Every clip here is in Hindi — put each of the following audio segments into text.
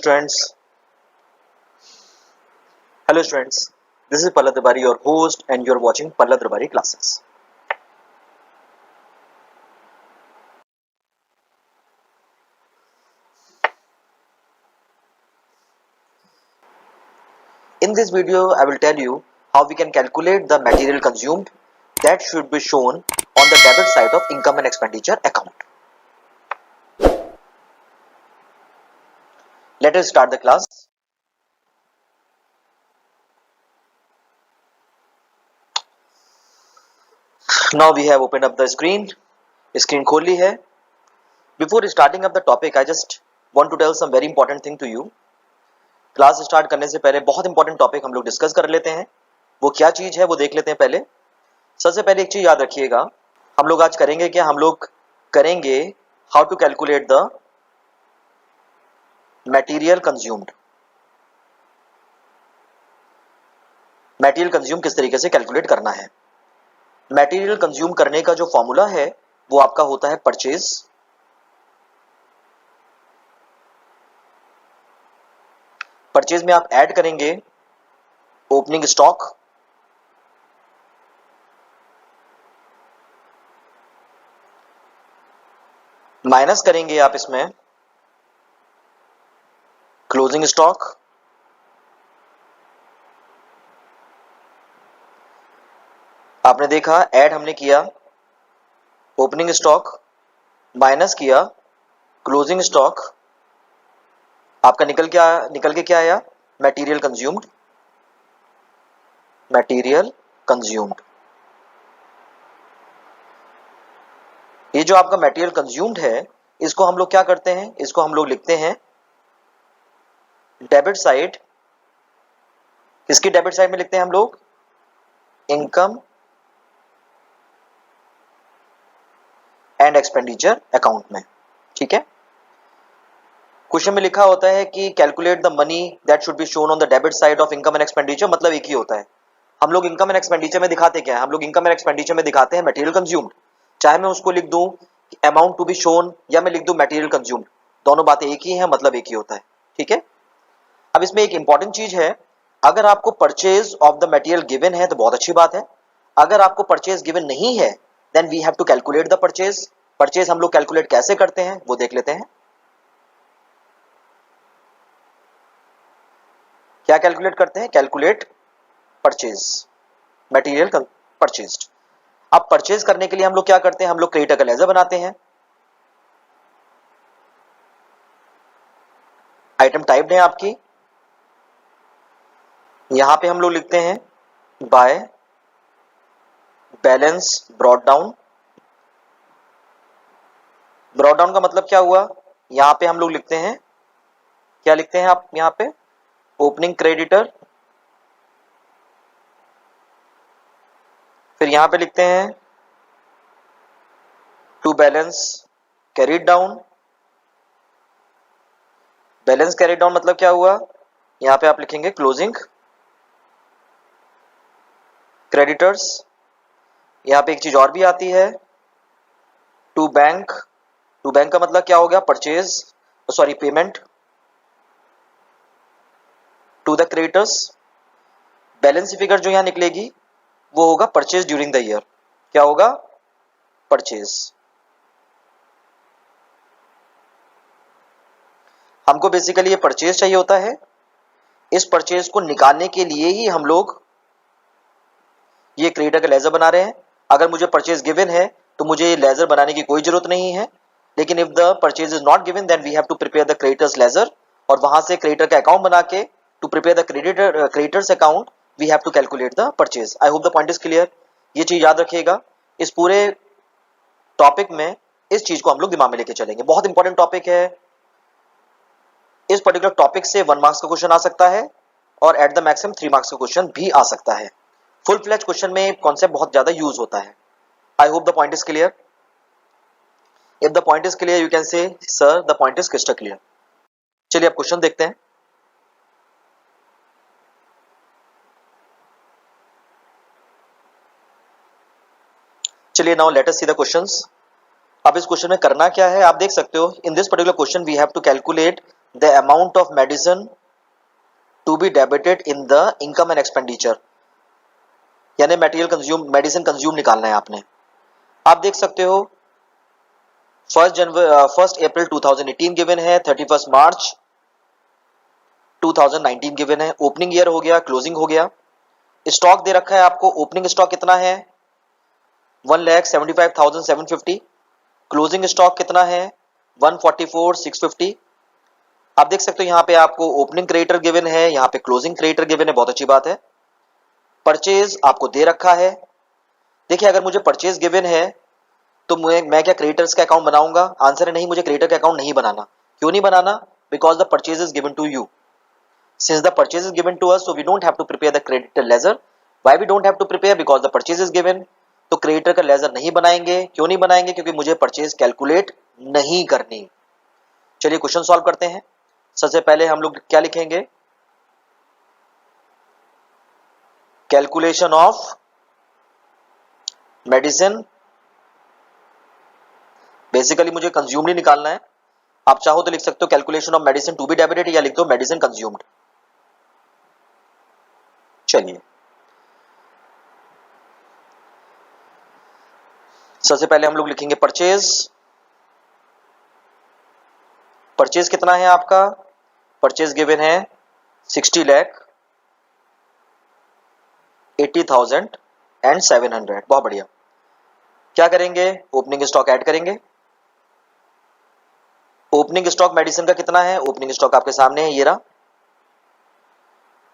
students. Hello students. This is Pallad Darbari, your host, and you're watching Pallad Darbari classes. In this video, I will tell you how we can calculate the material consumed that should be shown on the debit side of income and expenditure account. Let us start the class. Now we have opened up the screen. Screen खोल ली है. Before starting up the topic, I just want to tell some very important thing to you. Class start करने से पहले बहुत इंपॉर्टेंट टॉपिक हम लोग डिस्कस कर लेते हैं. वो क्या चीज है वो देख लेते हैं पहले. सबसे पहले एक चीज याद रखिएगा, हम लोग आज करेंगे क्या, हम लोग करेंगे how to calculate the material consumed. Material consume किस तरीके से कैलकुलेट करना है. मटेरियल कंज्यूम करने का जो फॉर्मूला है वो आपका होता है परचेज. परचेज में आप ऐड करेंगे ओपनिंग स्टॉक, माइनस करेंगे आप इसमें क्लोजिंग स्टॉक, आपने देखा ऐड हमने किया ओपनिंग स्टॉक, माइनस किया क्लोजिंग स्टॉक, आपका निकल के क्या आया, मटेरियल कंज्यूम्ड. मटेरियल कंज्यूम्ड, ये जो आपका मटेरियल कंज्यूम्ड है इसको हम लोग क्या करते हैं, इसको हम लोग लिखते हैं डेबिट साइड. किसकी डेबिट साइड में लिखते हैं हम लोग, इनकम एंड एक्सपेंडिचर अकाउंट में. ठीक है. क्वेश्चन में लिखा होता है कि calculate the money that should be shown on the debit side of income and expenditure. मतलब एक ही होता है. हम लोग इनकम एंड एक्सपेंडिचर में दिखाते क्या है, हम लोग इनकम एंड एक्सपेंडिचर में दिखाते हैं मटेरियल कंज्यूम्ड. चाहे मैं उसको लिख दूं अमाउंट टू बी शोन या मैं लिख दूं मटेरियल कंज्यूम्ड, दोनों बातें एक ही हैं, मतलब एक ही होता है. ठीक है. अब इसमें एक इंपॉर्टेंट चीज है, अगर आपको purchase of the material given है तो बहुत अच्छी बात है. अगर आपको परचेज गिवन नहीं है then we have to calculate the purchase. Purchase हम लोग कैलकुलेट कैसे करते हैं वो देख लेते हैं. क्या कैलकुलेट करते हैं, कैलकुलेट परचेज, मटेरियल परचेज्ड. अब परचेज करने के लिए हम लोग क्या करते हैं, हम लोग क्रेडिटर का लेजर बनाते हैं. आइटम टाइप है आपकी, यहां पे हम लोग लिखते हैं by balance brought down. Brought down का मतलब क्या हुआ, यहां पे हम लोग लिखते हैं, क्या लिखते हैं आप यहां पे, ओपनिंग क्रेडिटर, फिर यहां पे लिखते हैं to balance carried down. Balance carried down मतलब क्या हुआ, यहां पे आप लिखेंगे क्लोजिंग क्रेडिटर्स. यहां पे एक चीज और भी आती है, टू बैंक. टू बैंक का मतलब क्या हो गया, purchase, sorry payment to the creditors. Balance figure जो यहां निकलेगी वो होगा परचेज ड्यूरिंग द ईयर. क्या होगा, परचेज. हमको बेसिकली ये परचेज चाहिए होता है. इस परचेज को निकालने के लिए ही हम लोग ये क्रेडिटर का लेजर बना रहे हैं. अगर मुझे परचेज गिवन है तो मुझे ये लेजर बनाने की कोई जरूरत नहीं है. लेकिन if the purchase is not given then we have to prepare the creditors ledger, और वहां से क्रेडिटर का अकाउंट बना के to prepare the creditors account we have to calculate the purchase. I hope the point is clear. ये चीज याद रखिएगा. इस पूरे टॉपिक में इस चीज को हम लोग दिमाग में लेके चलेंगे. बहुत इंपॉर्टेंट टॉपिक है. इस पर्टिकुलर टॉपिक से 1 मार्क्स का क्वेश्चन आ सकता है और एट द मैक्सिमम 3 मार्क्स का क्वेश्चन भी आ सकता है. फुल फ्लैश क्वेश्चन में कॉन्सेप्ट बहुत ज्यादा यूज होता है. I hope the point is clear. If the point is clear you can say sir the point is crystal clear. चलिए अब क्वेश्चन देखते हैं. चलिए now let us see the questions. अब इस क्वेश्चन में करना क्या है आप देख सकते हो. In this particular question we have to calculate the amount of medicine to be debited in the income and expenditure, यानी मेडिसिन कंज्यूम निकालना है आपने। आप देख सकते हो 1 अप्रैल 2018 गिवन है, 31 मार्च 2019 गिवन है, ओपनिंग ईयर हो गया, क्लोजिंग हो गया। स्टॉक दे रखा है आपको, ओपनिंग स्टॉक कितना है 1,75,750, क्लोजिंग स्टॉक कितना है 144,650। आप देख सकते हो यहाँ पे आपको ओपनिंग क्रेडिटर गिवन है, यहाँ पे क्लोजिंग क्रेडिटर गिवन है, बहुत अच्छी बात है। परचेज आपको दे रखा है। देखिए अगर मुझे परचेज गिवन है तो मैं क्या क्रेडिटर्स का अकाउंट बनाऊंगा? आंसर है नहीं, मुझे क्रेडिटर का अकाउंट नहीं बनाना। क्यों नहीं बनाना? Because the purchase is given to you. Since the purchase is given to us, so we don't have to prepare the creditor ledger. Why we don't have to prepare? Because the purchase is given. तो क्रेडिटर का लेजर नहीं बनाएंगे। क्यों नहीं बनाएंगे? क्योंकि मुझे परचेज कैलकुलेट नहीं करनी। चलिए क्वेश्चन सॉल्व करते हैं। सबसे पहले हम लोग क्या लिखेंगे? Calculation of medicine. बेसिकली मुझे कंज्यूम्ड ही निकालना है। आप चाहो तो लिख सकते हो calculation of medicine to be debited, या लिख दो मेडिसिन कंज्यूम्ड। चलिए सबसे पहले हम लोग लिखेंगे परचेज। परचेज कितना है आपका? परचेज गिवन है 60,80,700। बहुत बढ़िया। क्या करेंगे? ओपनिंग स्टॉक ऐड करेंगे। ओपनिंग स्टॉक मेडिसिन का कितना है? ओपनिंग स्टॉक आपके सामने है, ये रहा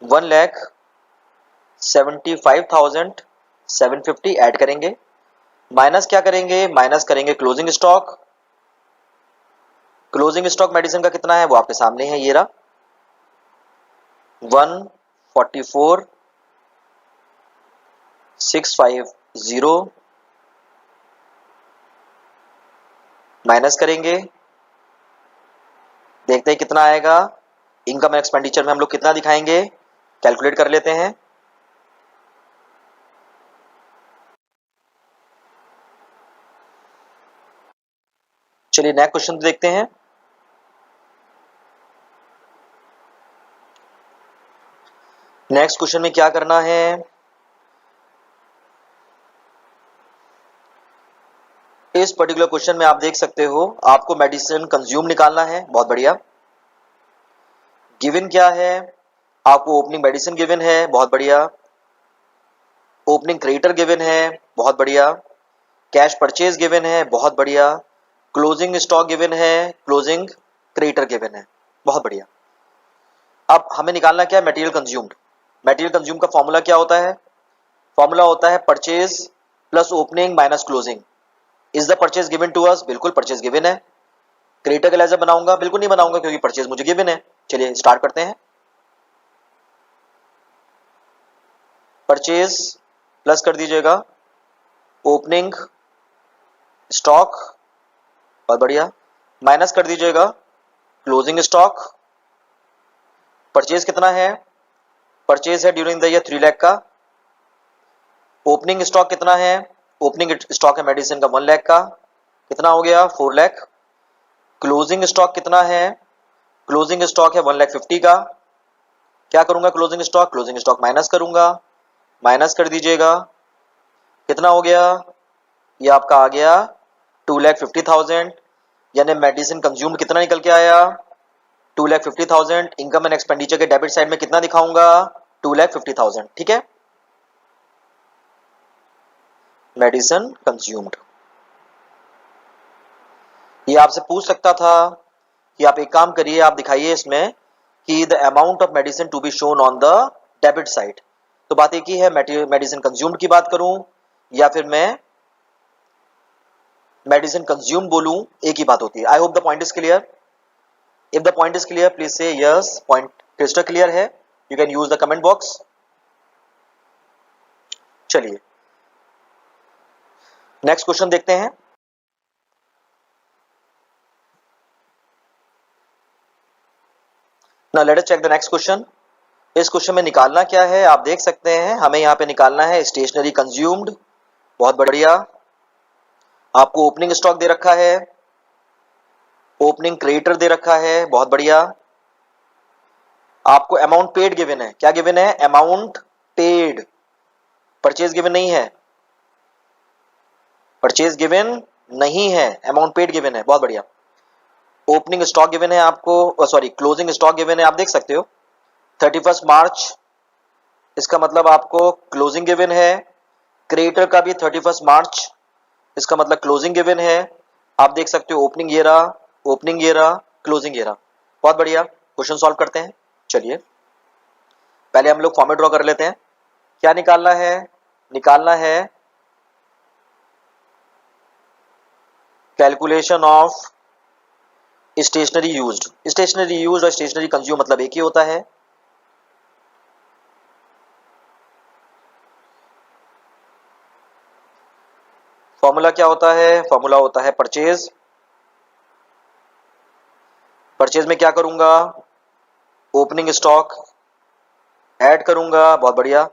1,75,750 ऐड करेंगे। माइनस क्या करेंगे? माइनस करेंगे closing stock. Closing stock medicine का कितना है वो आपके सामने है, ये रहा 144,650। माइनस करेंगे, देखते हैं कितना आएगा। इनकम एक्सपेंडिचर में हम लोग कितना दिखाएंगे? कैलकुलेट कर लेते हैं। चलिए नेक्स्ट क्वेश्चन देखते हैं। नेक्स्ट क्वेश्चन में क्या करना है? इस पर्टिकुलर क्वेश्चन में आप देख सकते हो आपको मेडिसिन कंज्यूम निकालना है। बहुत बढ़िया। गिवन क्या है आपको? ओपनिंग मेडिसिन गिवन है, बहुत बढ़िया। ओपनिंग क्रेडिटर गिवन है, बहुत बढ़िया। कैश परचेज गिवन है, बहुत बढ़िया। क्लोजिंग स्टॉक गिवन है, क्लोजिंग क्रेडिटर गिवन है, बहुत बढ़िया। अब हमें निकालना क्या है? Material consumed. मटेरियल कंज्यूम का फॉर्मूला क्या होता है? फॉर्मूला होता है purchase plus opening minus closing. Is the purchase given to us? बिल्कुल परचेज गिवन है। क्रेडिटर का लेजर बनाऊंगा? बिल्कुल नहीं बनाऊंगा क्योंकि परचेज मुझे गिवन है। चलिए स्टार्ट करते हैं। परचेज प्लस कर दीजिएगा ओपनिंग स्टॉक, बहुत बढ़िया, माइनस कर दीजिएगा क्लोजिंग स्टॉक। परचेज कितना है? परचेज है ड्यूरिंग द ईयर 3 लाख का। ओपनिंग स्टॉक कितना है? ओपनिंग स्टॉक है मेडिसिन का 1 लाख का, कितना हो गया? 4 लाख। क्लोजिंग स्टॉक कितना है? क्लोजिंग स्टॉक है 1,50,000 का। क्या करूंगा? क्लोजिंग स्टॉक माइनस करूंगा, माइनस कर दीजिएगा, कितना हो गया? ये आपका आ गया 2,50,000। यानी मेडिसिन कंज्यूम कितना निकल के आया? 2,50,000। इनकम एंड एक्सपेंडिचर के डेबिट साइड में कितना दिखाऊंगा? 2,50,000। ठीक है, मेडिसिन कंज्यूम्ड। ये आपसे पूछ सकता था कि आप एक काम करिए, आप दिखाइए इसमें कि the amount of medicine to be shown on the debit side. तो बात एक ही है, मेडिसिन कंज्यूम्ड की बात करूं या फिर मैं मेडिसिन कंज्यूम बोलूं, एक ही बात होती है। I hope the point is clear. If the point is clear please say yes, point crystal clear है। You can use the comment box. चलिए नेक्स्ट क्वेश्चन देखते हैं। Now let us check the next question. इस क्वेश्चन में निकालना क्या है आप देख सकते हैं। हमें यहां पे निकालना है स्टेशनरी कंज्यूम्ड, बहुत बढ़िया। आपको ओपनिंग स्टॉक दे रखा है, ओपनिंग क्रेडिटर दे रखा है, बहुत बढ़िया। आपको अमाउंट पेड गिवन है, क्या गिवन है? अमाउंट पेड, परचेज गिवन नहीं है, परचेज गिवन नहीं है, अमाउंट पेड गिवन है, बहुत बढ़िया। ओपनिंग स्टॉक गिवन है आपको, सॉरी क्लोजिंग स्टॉक गिवन है, आप देख सकते हो 31 मार्च, इसका मतलब आपको क्लोजिंग गिवन है। क्रेडिटर का भी 31 मार्च, इसका मतलब क्लोजिंग गिवन है। आप देख सकते हो ओपनिंग ये रहा, ओपनिंग ये रहा, क्लोजिंग ये रहा, बहुत बढ़िया। क्वेश्चन सॉल्व करते हैं। चलिए पहले हम लोग फॉर्मेट ड्रॉ कर लेते हैं। क्या निकालना है? निकालना है calculation of stationery used. Stationery used और स्टेशनरी कंज्यूम मतलब एक ही होता है। फॉर्मूला क्या होता है? फॉर्मूला होता है परचेज। परचेज में क्या करूंगा? ओपनिंग स्टॉक ऐड करूंगा, बहुत बढ़िया।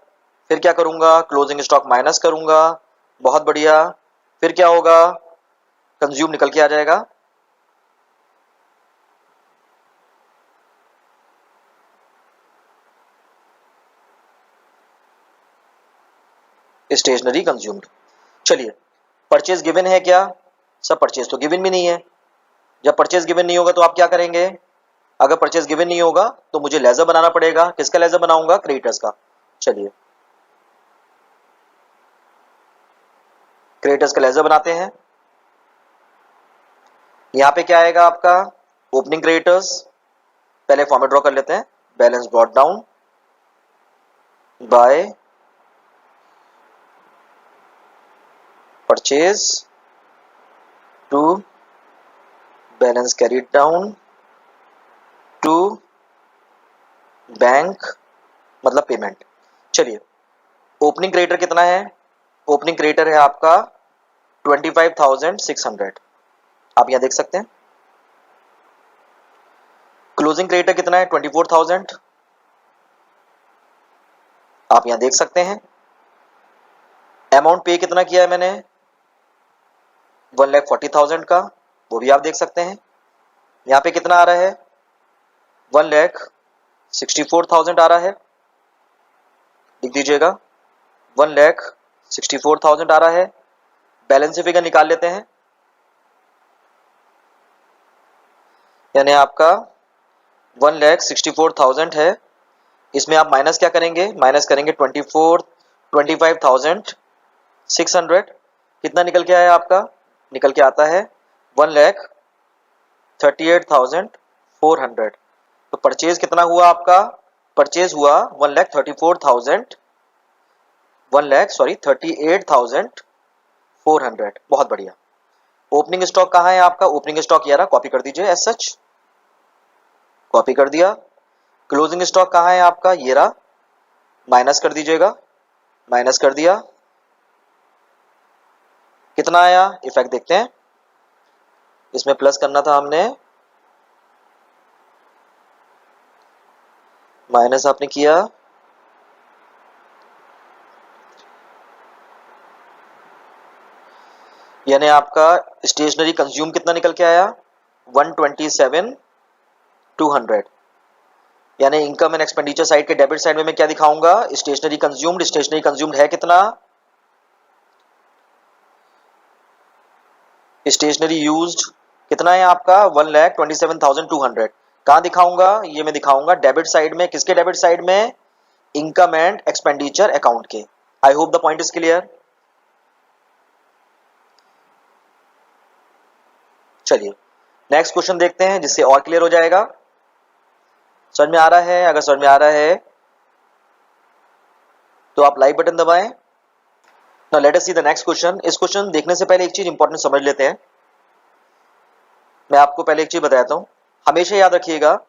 फिर क्या करूंगा? क्लोजिंग स्टॉक माइनस करूंगा, बहुत बढ़िया। फिर क्या होगा? कंज्यूम निकल के आ जाएगा। Stationery consumed. चलिए परचेज गिवन है क्या? सब परचेज तो गिवन भी नहीं है। जब परचेज गिवन नहीं होगा तो आप क्या करेंगे? अगर परचेज गिवन नहीं होगा तो मुझे लेजर बनाना पड़ेगा। किसका लेजर बनाऊंगा? क्रेडिटर्स का। चलिए क्रेडिटर्स का लेजर बनाते हैं। यहां पे क्या आएगा आपका? Opening creditors. पहले फॉर्मेट ड्रॉ कर लेते हैं। Balance brought down by purchase to balance carried down to bank मतलब पेमेंट। चलिए ओपनिंग क्रेडिटर कितना है? ओपनिंग क्रेडिटर है आपका 25,600, आप यहां देख सकते हैं। क्लोजिंग क्रेडिटर कितना है? 24,000, आप यहां देख सकते हैं। अमाउंट पे कितना किया है मैंने? 1,40,000 का, वो भी आप देख सकते हैं। यहां पे कितना आ रहा है? 1,64,000 आ रहा है, लिख दीजिएगा 1,64,000 आ रहा है। बैलेंस फिगर निकाल लेते हैं। यानी आपका 1,64,000 है, इसमें आप माइनस क्या करेंगे? माइनस करेंगे 25,600। कितना निकल के आया आपका? निकल के आता है 1,38,400। तो परचेज कितना हुआ आपका? परचेज हुआ 38,400, बहुत बढ़िया। ओपनिंग स्टॉक कहाँ है आपका? ओपनिंग स्टॉक ये रहा, कॉपी कर दीजिए एज सच, कॉपी कर दिया। क्लोजिंग स्टॉक कहाँ है आपका? ये रहा, माइनस कर दीजिएगा, माइनस कर दिया। कितना आया? इफेक्ट देखते हैं। इसमें प्लस करना था हमने, माइनस आपने किया। यानी आपका स्टेशनरी कंज्यूम कितना निकल के आया? 127,200। यानी इनकम एंड एक्सपेंडिचर साइड के डेबिट साइड में मैं क्या दिखाऊंगा? Stationery consumed. स्टेशनरी कंज्यूम्ड है कितना? स्टेशनरी यूज्ड कितना है आपका? 1,27,200। कहां दिखाऊंगा? ये मैं दिखाऊंगा डेबिट साइड में। किसके डेबिट साइड में? इनकम एंड एक्सपेंडिचर अकाउंट के। आई hope the point is clear. चलिए नेक्स्ट क्वेश्चन देखते हैं जिससे और क्लियर हो जाएगा। समझ में आ रहा है? अगर समझ में आ रहा है तो आप लाइक बटन दबाएं। Now let us see the next question. इस क्वेश्चन देखने से पहले एक चीज इंपॉर्टेंट समझ लेते हैं। मैं आपको पहले एक चीज बताता हूं, हमेशा याद रखिएगा,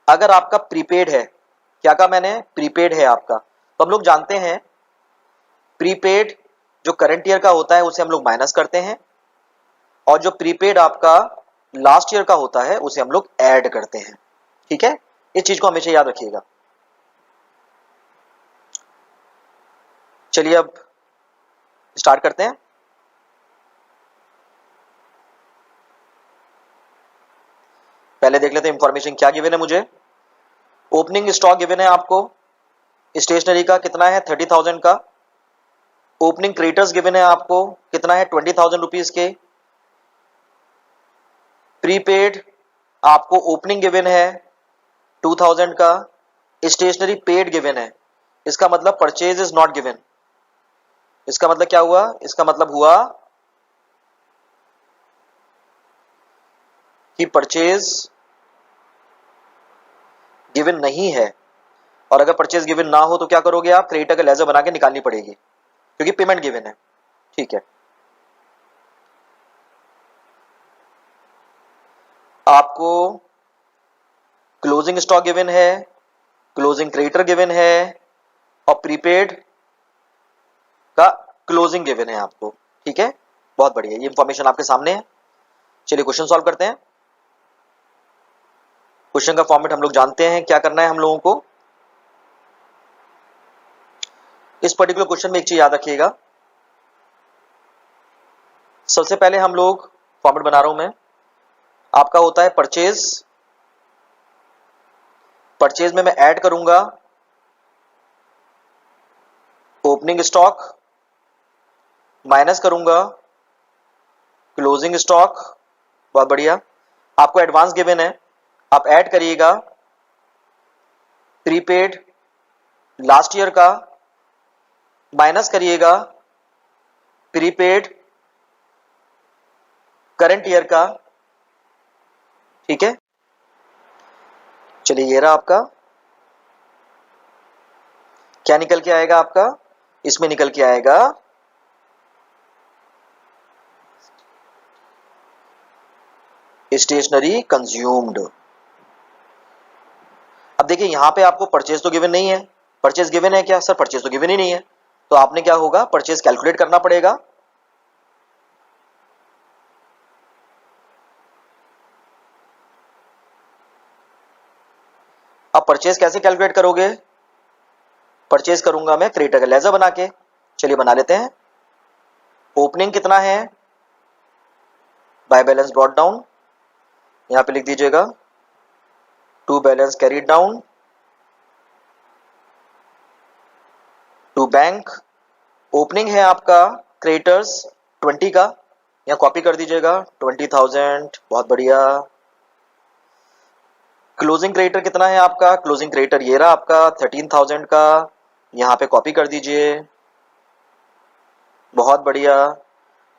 अगर आपका प्रीपेड है, क्या कहा मैंने? प्रीपेड है आपका, तो हम लोग जानते हैं प्रीपेड जो करंट ईयर का होता है उसे हम लोग माइनस करते हैं, और जो प्रीपेड आपका लास्ट ईयर का होता है उसे हम लोग ऐड करते हैं। ठीक है, इस चीज को हमेशा याद रखिएगा। चलिए अब स्टार्ट करते हैं। पहले देख लेते हैं इंफॉर्मेशन क्या गिवन है मुझे। ओपनिंग स्टॉक गिवन है आपको स्टेशनरी का कितना है 30,000 का। ओपनिंग क्रेडिटर्स गिवन है आपको कितना है 20,000 रुपीज के। प्रीपेड आपको ओपनिंग गिवन है 2,000 का। स्टेशनरी पेड गिवन है। इसका मतलब परचेज इज नॉट गिवन। इसका मतलब क्या हुआ? इसका मतलब हुआ कि परचेज गिवन नहीं है। और अगर परचेज गिवन ना हो तो क्या करोगे आप? क्रेडिटर का लेजर बना के निकालनी पड़ेगी क्योंकि पेमेंट गिवन है। ठीक है, आपको क्लोजिंग स्टॉक गिवन है, क्लोजिंग क्रेडिटर गिवन है और प्रीपेड का क्लोजिंग गिवन है आपको। ठीक है, बहुत बढ़िया, ये इंफॉर्मेशन आपके सामने है। चलिए क्वेश्चन सॉल्व करते हैं। क्वेश्चन का फॉर्मेट हम लोग जानते हैं, क्या करना है हम लोगों को। इस पर्टिकुलर क्वेश्चन में एक चीज याद रखिएगा, सबसे पहले हम लोग फॉर्मेट बना रहा हूं मैं, आपका होता है परचेज। परचेज में मैं ऐड करूंगा ओपनिंग स्टॉक, माइनस करूंगा क्लोजिंग स्टॉक। बहुत बढ़िया, आपको एडवांस गिवन है, आप ऐड करिएगा प्रीपेड लास्ट ईयर का, माइनस करिएगा प्रीपेड करंट ईयर का। ठीक है, चलिए ये रहा आपका, क्या निकल के आएगा आपका? इसमें निकल के आएगा स्टेशनरी कंज्यूम्ड। अब देखिए यहां पे आपको परचेज तो गिवन नहीं है। परचेज गिवन है क्या सर? परचेज तो गिवन ही नहीं है, तो आपने क्या होगा, परचेज कैलकुलेट करना पड़ेगा। अब परचेज कैसे कैलकुलेट करोगे? परचेज करूंगा मैं क्रेडिटर का लेजर बना के। चलिए बना लेते हैं। ओपनिंग कितना है बाय बैलेंस ब्रॉट डाउन, यहां पे लिख दीजिएगा to balance carried down to bank. Opening है आपका क्रेडिटर्स 20 का, यहां कॉपी कर दीजिएगा 20,000। बहुत बढ़िया। क्लोजिंग क्रेडिटर कितना है आपका? क्लोजिंग क्रेडिटर ये रहा आपका 13,000 का, यहां पे कॉपी कर दीजिए। बहुत बढ़िया।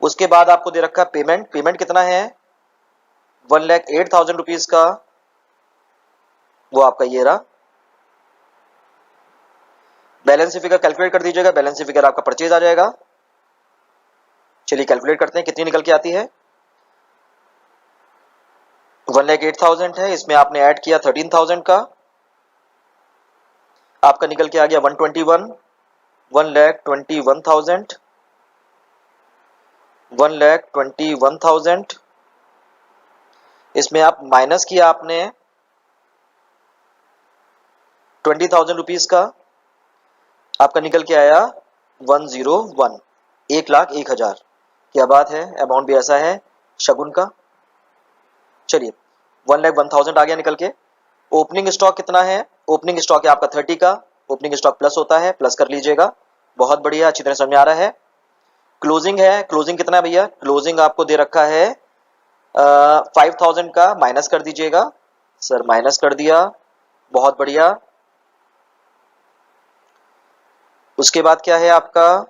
उसके बाद आपको दे रखा है पेमेंट। पेमेंट कितना है 1,08,000 रुपीज का, वो आपका ये रहा। बैलेंस फिगर कैलकुलेट कर दीजिएगा, बैलेंस फिगर आपका परचेज आ जाएगा। चलिए कैलकुलेट करते हैं कितनी निकल के आती है। 1,08,000 है, इसमें आपने ऐड किया 13,000 का, आपका निकल के आ गया 121, 1,21,000, 1,21,000। इसमें आप माइनस किया आपने 20,000 रुपीज का, आपका निकल के आया 101, 1,01,000। क्या बात है, अमाउंट भी ऐसा है शगुन का। चलिए 1,01,000 आ गया निकल के। ओपनिंग स्टॉक कितना है? ओपनिंग स्टॉक है आपका 30 का, ओपनिंग स्टॉक प्लस होता है, प्लस कर लीजिएगा। बहुत बढ़िया, अच्छी तरह समझ में आ रहा है। क्लोजिंग है, क्लोजिंग कितना है भैया? क्लोजिंग आपको दे रखा है 5,000 का, माइनस कर दीजिएगा। सर माइनस कर दिया, बहुत बढ़िया। उसके बाद क्या है आपका?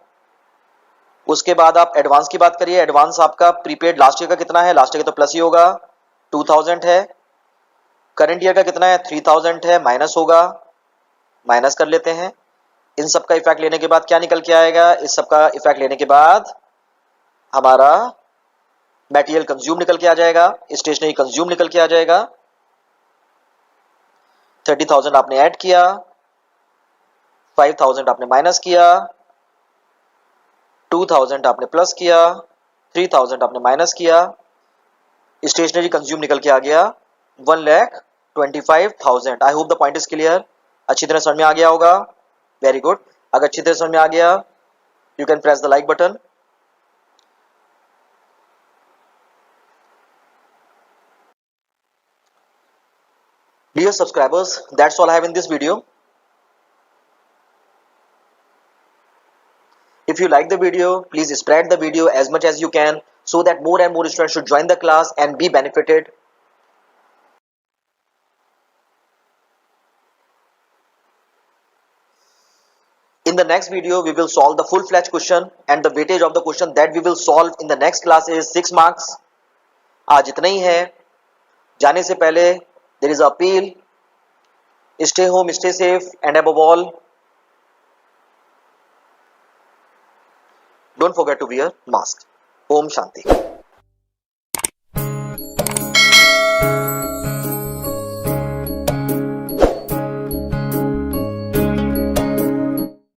उसके बाद आप एडवांस की बात करिए। एडवांस आपका प्रीपेड लास्ट ईयर का कितना है? लास्ट ईयर का तो प्लस ही होगा, 2,000 है। करंट ईयर का कितना है? 3,000 है, माइनस होगा, माइनस कर लेते हैं। इन सब का इफेक्ट लेने के बाद क्या निकल के आएगा? इस सब का इफेक्ट लेने के बाद हमारा मटेरियल कंज्यूम निकल के आ जाएगा, स्टेशनरी कंज्यूम निकल के आ जाएगा। 30,000 आपने ऐड किया, 5,000 आपने माइनस किया, 2,000 आपने प्लस किया, 3,000 आपने माइनस किया, स्टेशनरी कंज्यूम निकल के आ गया 1,25,000। आई hope the point is clear. अच्छी तरह समझ में आ गया होगा, वेरी गुड। अगर अच्छी तरह समझ में आ गया you can press the like button. Dear subscribers, that's all I have in this video. If you like the video, please spread the video as much as you can so that more and more students should join the class and be benefited. In the next video, we will solve the full-fledged question, and the weightage of the question that we will solve in the next class is 6 marks. आज इतना ही है. जाने से पहले there is an appeal. Stay home, stay safe, and above all, don't forget to wear mask. Om Shanti.